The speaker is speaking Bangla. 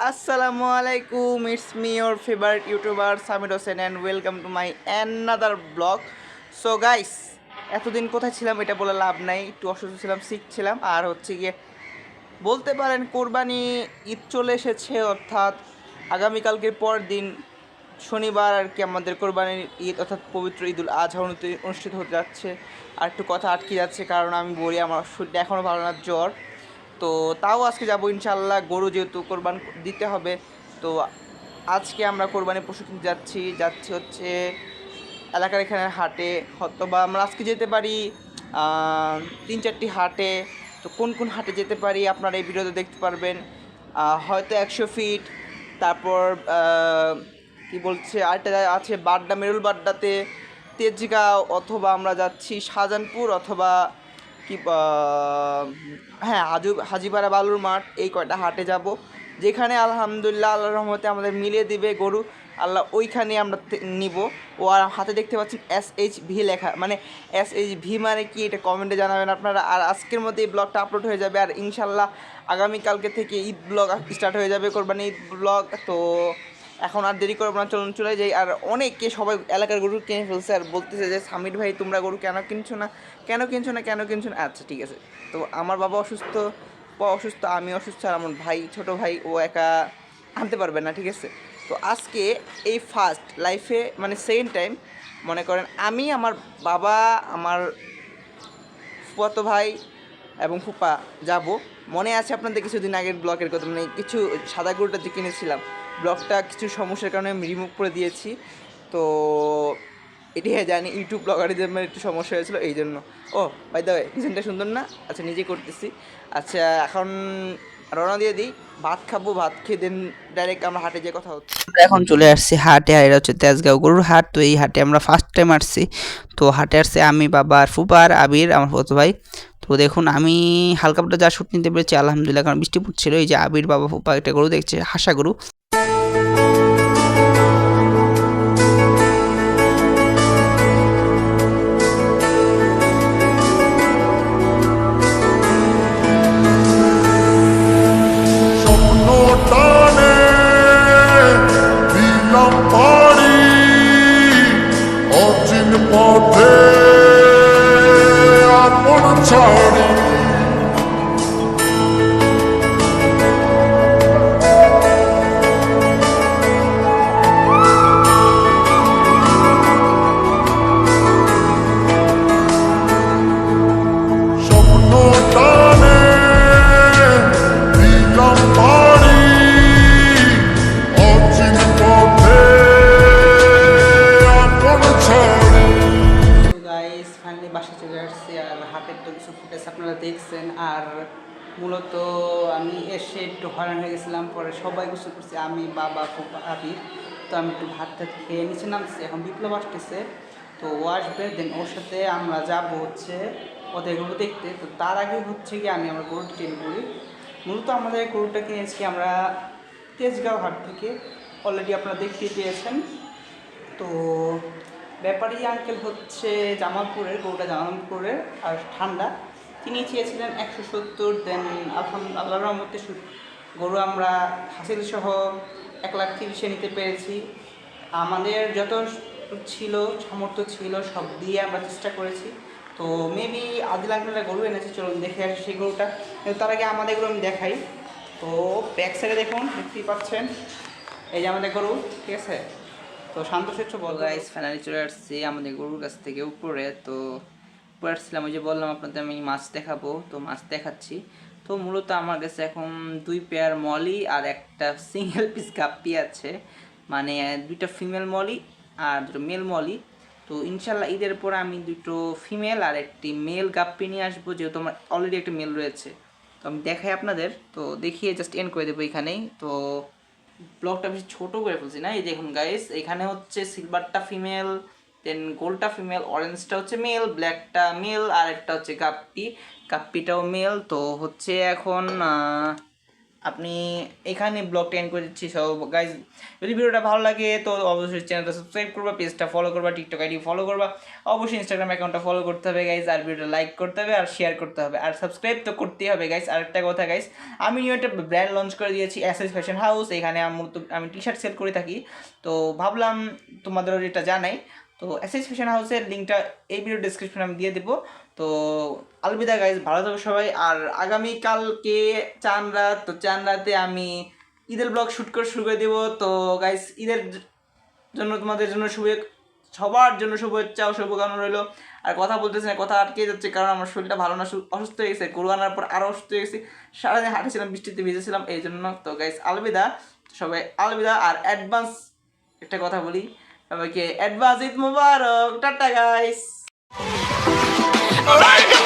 আসসালামু আলাইকুম, it's me your favorite YouTuber Samir Hossain and welcome to my another blog. So guys, এতদিন কোথায় ছিলাম এটা বলে লাভ নাই, একটু অসুস্থ ছিলাম, সিক ছিলাম। আর হচ্ছে গিয়ে বলতে পারেন কোরবানি ঈদ চলে এসেছে, অর্থাৎ আগামীকালকের পর দিন শনিবার আর কি আমাদের কোরবানির ঈদ অর্থাৎ পবিত্র ঈদুল আজহা অনুষ্ঠিত হতে যাচ্ছে। আর একটু কথা আটকে যাচ্ছে, কারণ আমি বলি আমার শরীরটা এখনও ভালো না, জ্বর। তো তাও আজকে যাবো ইনশাল্লাহ, গরু যেহেতু কোরবান দিতে হবে। তো আজকে আমরা কোরবানি পশু কিনতে যাচ্ছি হচ্ছে এলাকার এখানে হাটে। হয়তো বা আমরা আজকে যেতে পারি 3-4টি হাটে। তো কোন কোন হাটে যেতে পারি আপনারা এই ভিডিওতে দেখতে পারবেন। হয়তো 100 ফিট, তারপর কি বলছে আরেকটা আছে বাড্ডা, মেরুল বাড্ডাতে, তেজগাঁও, অথবা আমরা যাচ্ছি শাহজাহানপুর, অথবা কি হ্যাঁ হাজিপাড়া বালুর মাঠ। এই কয়টা হাটে যাব, যেখানে আলহামদুলিল্লাহ আল্লাহর রহমতে আমাদের মিলিয়ে দিবে গরু আল্লাহ, ওইখানে আমরা নিব। ও আর হাতে দেখতে পাচ্ছি SHV লেখা, মানে SHV মানে কি এটা কমেন্টে জানাবেন আপনারা। আর আজকের মধ্যে এই ব্লগটা আপলোড হয়ে যাবে, আর ইনশাল্লাহ আগামীকালকে থেকে ঈদ ব্লগ স্টার্ট হয়ে যাবে, কোরবানি ঈদ ব্লগ। তো এখন আর দেরি করবো না, চলুন চলে যাই। আর অনেকে সবাই এলাকার গরু কিনে ফেলছে আর বলতেছে যে সামির ভাই তোমরা গরু কেন কিনছো না, কেন কিনছো না, কেন কিনছো না। আচ্ছা ঠিক আছে। তো আমার বাবা অসুস্থ, আমি অসুস্থ, আর আমার ভাই, ছোটো ভাই, ও একা আনতে পারবে না, ঠিক আছে। তো আজকে এই ফার্স্ট লাইফে, মানে সেকেন্ড টাইম, মনে করেন আমি, আমার বাবা, আমার ফুফাতো ভাই এবং ফুপা যাব। মনে আছে আপনাদের কিছুদিন আগের ব্লগের কথা, মানে কিছু সাদা গরুটা যে কিনেছিলাম, ব্লগটা কিছু সমস্যার কারণে আমি রিমুভ করে দিয়েছি। তো এটাই জানি ইউটিউব ব্লগারদের মানে একটু সমস্যা হয়েছিল এই জন্য। ও বাই দ্য ওয়ে, ডিজাইনটা সুন্দর না? আচ্ছা নিজে করতেছি। আচ্ছা এখন রওনা দিয়ে দিই, ভাত খাবো, ভাত খেয়ে দেন ডাইরেক্ট আমরা হাটে যেয়ে কথা হচ্ছে। আমরা এখন চলে আসছি হাটে, আর এটা হচ্ছে তেজগাঁও গরুর হাট। তো এই হাটে আমরা ফার্স্ট টাইম আসছি। তো হাটে আসছে আমি, বাবা, আর ফুপা, আর আবির, আমার ফুফাতো ভাই। তো দেখুন আমি হালকা পাতলা যা শুট নিতে পেরেছি আলহামদুলিল্লাহ, কারণ বৃষ্টি পড়ছিল। এই যে আবির, বাবা, ফুপা একটা গরু দেখছে, হাসা গরু। টানে দিলাম পাড়ি অচিন পথে আপন ছাড়ি স্বপ্ন টানে দিলাম পাড়ি অচিন পথে আপন ছাড়ি। তো গাইস ফাইনালি বাসা চলে আসছি, আর হাটের তো কিছু ফুটেজ আপনারা দেখছেন। আর মূলত আমি এসে একটু হয়রান হয়ে গেছিলাম, পরে সবাই গোসল করছি, আমি, বাবা, ফুপা, আবির। তো আমি একটু ভাত টাত খেয়ে নিচে নামছি, এখন বিপ্লব আসতেছে। তো ও আসবে, দেন ওর সাথে আমরা যাব হচ্ছে ওদের গরু দেখতে। তো তার আগে হচ্ছে কি আমি আমার গরুটা টেন করি। মূলত আমাদের গরুটা কিনেছি আমরা তেজগাঁও হাট থেকে, অলরেডি আপনারা দেখিয়ে পেয়েছেন। তো ব্যাপারী আঙ্কেল হচ্ছে জামালপুরের, গরুটা জামালপুরের, আর ঠান্ডা। তিনি চেয়েছিলেন 170, দেন আল্লাহর রহমতে গরু আমরা হাসিল সহ 1,30,000 নিতে পেরেছি। আমাদের যত ছিল, সামর্থ্য ছিল, সব দিয়ে আমরা চেষ্টা করেছি। তো মেবি আদিল আঙ্কেলরা গরু এনেছে, চলুন দেখে আসি সেই গরুটা। কিন্তু তার আগে আমাদের গরু আমি দেখাই। তো ব্যাক সাইডে দেখুন, দেখতেই পাচ্ছেন, এই যে আমাদের গরু, ঠিক আছে। তো শান্তশিষ্ট বল গাইস, ফাইনালি চলে আসছি আমাদের গরুর কাছ থেকে উপরে। তো উপরে আসছিলাম, ওই যে বললাম আপনাদের আমি মাছ দেখাবো, তো মাছ দেখাচ্ছি। তো মূলত আমার কাছে এখন 2 পেয়ার মলি আর একটা সিঙ্গেল পিস গাপ্পি আছে, মানে 2টা ফিমেল মলি আর 2টো মেল মলি। তো ইনশাল্লাহ ঈদের পর আমি 2টো ফিমেল আর একটি মেল গাপ্পি নিয়ে আসবো, যেহেতু আমার অলরেডি একটা মেল রয়েছে। তো আমি দেখাই আপনাদের, তো দেখিয়ে জাস্ট এন্ড করে দেবো এখানেই। তো ব্লগটা বেশি ছোটো করে ফেলছি না, এই দেখুন গাইস, এখানে হচ্ছে সিলভারটা ফিমেল, দেন গোল্ডটা ফিমেল, অরেঞ্জটা হচ্ছে মেল, ব্ল্যাকটা মেল, আর একটা হচ্ছে কাপ্পিটাও মেল। তো হচ্ছে এখন আপনি এখানে ব্লগটা এন্ড করে দিচ্ছি। সো গাইজ যদি ভিডিওটা ভালো লাগে তো অবশ্যই চ্যানেলটা সাবস্ক্রাইব করবা, পেজটা ফলো করবা, টিকটক আইডি ফলো করবা, অবশ্যই ইনস্টাগ্রাম অ্যাকাউন্টটা ফলো করতে হবে গাইজ, আর ভিডিওটা লাইক করতে হবে আর শেয়ার করতে হবে আর সাবস্ক্রাইব তো করতেই হবে গাইজ। আরেকটা কথা গাইজ, আমি নিউ একটা ব্র্যান্ড লঞ্চ করে দিয়েছি, এসএস ফ্যাশন হাউস। এখানে আমি টি শার্ট সেল করে থাকি, তো ভাবলাম তোমাদেরও এটা জানাই। তো এসএস ফ্যাশন হাউসের লিঙ্কটা এই ভিডিও ডিসক্রিপশনে আমি দিয়ে দেবো। তো আলবিদা গাইজ, ভালো থাকো সবাই। আর আগামীকালকে চান রাত, তো চান রাতে আমি ঈদের ব্লগ শ্যুট করে শুরু করে দেবো। তো গাইজ ঈদের জন্য তোমাদের জন্য সবার জন্য শুভেচ্ছা ও শুভকামনা রইলো। আর কথা বলতেছি না, কথা আটকে যাচ্ছে কারণ আমার শরীরটা ভালো না, অসুস্থ হয়ে গেছে, গরু আনার পর আরও অসুস্থ হয়ে গেছি, সারাদিন হাঁটেছিলাম, বৃষ্টিতে ভিজেছিলাম এই জন্য। তো গাইজ আলবিদা সবাই, আলবিদা। আর অ্যাডভান্স একটা কথা বলি সবাইকে, advance Eid Mubarak, tata guys. Like a